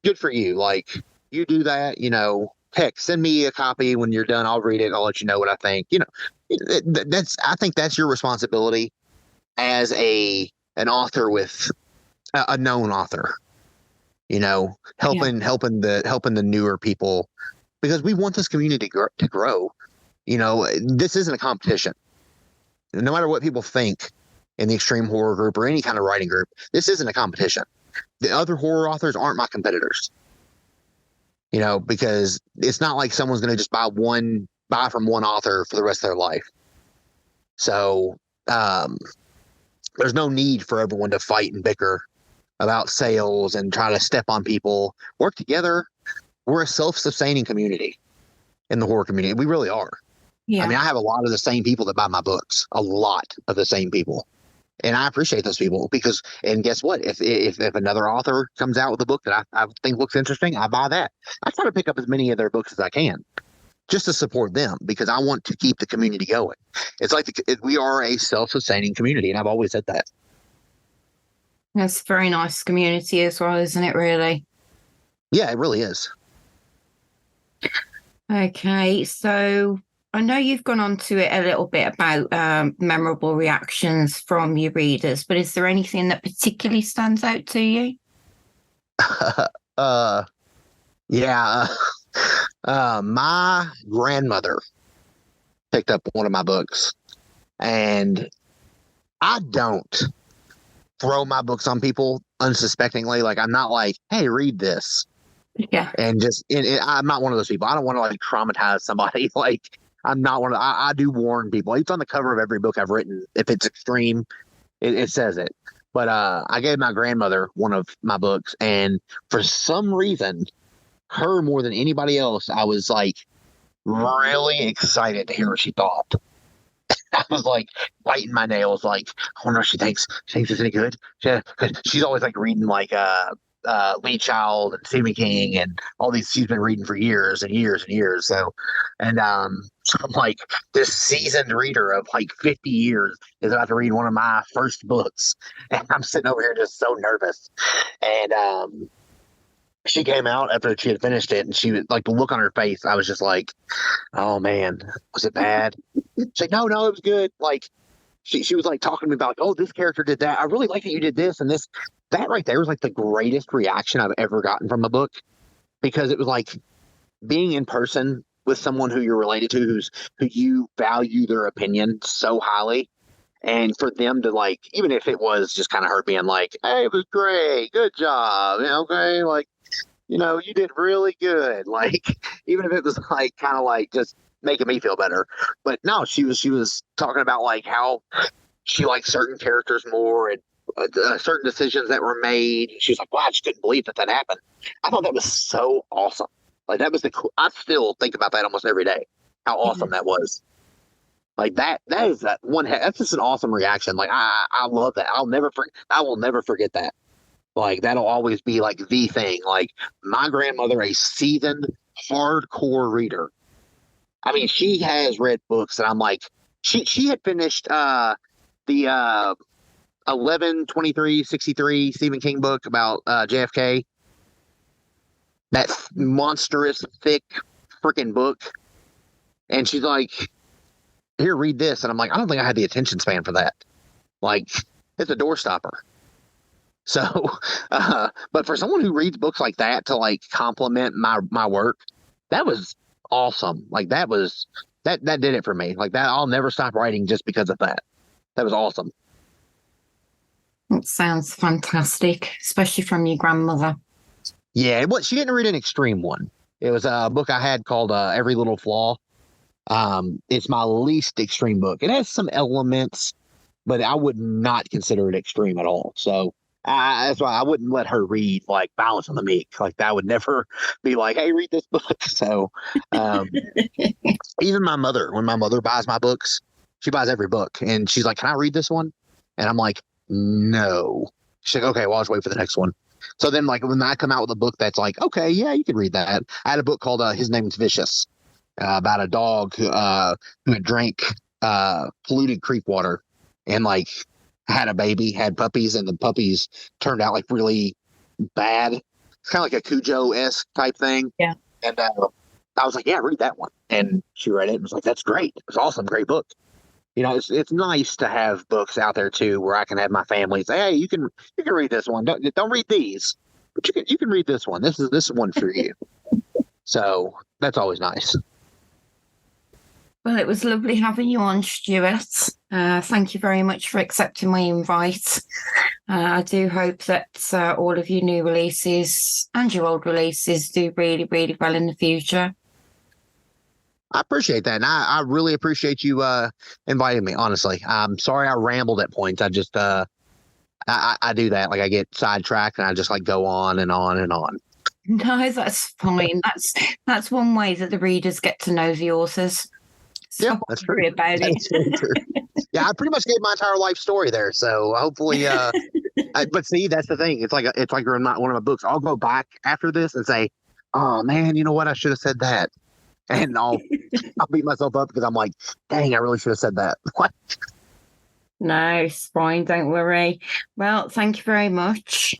good for you. Like you do that, heck, send me a copy when you're done. I'll read it. I'll let you know what I think. I think that's your responsibility as an author with a known author, helping the newer people, because we want this community to grow. This isn't a competition. No matter what people think in the extreme horror group or any kind of writing group, this isn't a competition. The other horror authors aren't my competitors, because it's not like someone's going to just buy from one author for the rest of their life. So there's no need for everyone to fight and bicker about sales and try to step on people. Work together. We're a self-sustaining community in the horror community. We really are. Yeah. I mean, I have a lot of the same people that buy my books, a lot of the same people. And I appreciate those people and guess what? If another author comes out with a book that I think looks interesting, I buy that. I try to pick up as many of their books as I can just to support them, because I want to keep the community going. It's like we are a self-sustaining community, and I've always said that. That's a very nice community as well, isn't it, really? Yeah, it really is. Okay, so I know you've gone on to it a little bit about memorable reactions from your readers, but is there anything that particularly stands out to you? My grandmother picked up one of my books, and I don't throw my books on people unsuspectingly. Like, I'm not like, hey, read this. Yeah. And I'm not one of those people. I don't want to like traumatize somebody. Like, I'm not one of, I do warn people. It's on the cover of every book I've written. If it's extreme, it says it. But I gave my grandmother one of my books, and for some reason, her more than anybody else, I was like really excited to hear what she thought. I was like biting my nails, like, I wonder if she thinks it's any good. She's always like reading like Lee Child and Stephen King and all these she's been reading for years and years and years. So I'm like, this seasoned reader of like 50 years is about to read one of my first books. And I'm sitting over here just so nervous. And she came out after she had finished it, and she was like, the look on her face, I was just like, oh man, was it bad? She's like, no, it was good. Like, she was like talking to me about, like, oh, this character did that. I really like that you did this and this. That right there was like the greatest reaction I've ever gotten from a book, because it was like being in person with someone who you're related to, who you value their opinion so highly. And for them to like, even if it was just kind of her being like, hey, it was great, good job, okay, like, you did really good. Like, even if it was like kind of like just making me feel better. But no, she was talking about like how she liked certain characters more, and certain decisions that were made. She was like, wow, I just couldn't believe that happened. I thought that was so awesome. Like, that was I still think about that almost every day, how awesome that was. Like, that is that one. That's just an awesome reaction. Like, I love that. I will never forget that. Like, that'll always be like the thing. Like, my grandmother, a seasoned hardcore reader. I mean, she has read books that I'm like, she had finished the 11/23/63 Stephen King book about JFK. That monstrous, thick, freaking book. And she's like, here, read this. And I'm like, I don't think I had the attention span for that. Like, it's a doorstopper. So, but for someone who reads books like that to like compliment my work, that was awesome. Like, that did it for me. Like, that, I'll never stop writing just because of that. That was awesome. It sounds fantastic, especially from your grandmother. Yeah, she didn't read an extreme one. It was a book I had called Every Little Flaw. It's my least extreme book. It has some elements, but I would not consider it extreme at all. So that's why I wouldn't let her read like Balance on the Meek. Like, that would never be like, hey, read this book. So even my mother, when my mother buys my books, she buys every book, and she's like, can I read this one? And I'm like, no. She's like, okay, well, I'll just wait for the next one. So then, like, when I come out with a book that's like, okay, yeah, you can read that. I had a book called His Name is Vicious, about a dog who had drank polluted creek water and like had a baby, had puppies, and the puppies turned out like really bad. It's kind of like a Cujo-esque type thing. Yeah. And I was like, yeah, read that one. And she read it and was like, that's great. It was awesome. Great book. It's nice to have books out there too, where I can have my family say, hey, you can read this one. Don't read these, but you can read this one. This is one for you. So that's always nice. Well, it was lovely having you on, Stuart. Thank you very much for accepting my invite. I do hope that all of your new releases and your old releases do really, really well in the future. I appreciate that. And I really appreciate you inviting me, honestly. I'm sorry I rambled at points. I just I do that. Like, I get sidetracked and I just like go on and on and on. No, that's fine. That's one way that the readers get to know the authors. So yeah, that's true. About that's it. True. Yeah, I pretty much gave my entire life story there. So hopefully, but see, that's the thing. It's like one of my books. I'll go back after this and say, oh man, you know what? I should have said that. And I'll beat myself up because I'm like, dang, I really should have said that. No, it's fine. Don't worry. Well, thank you very much.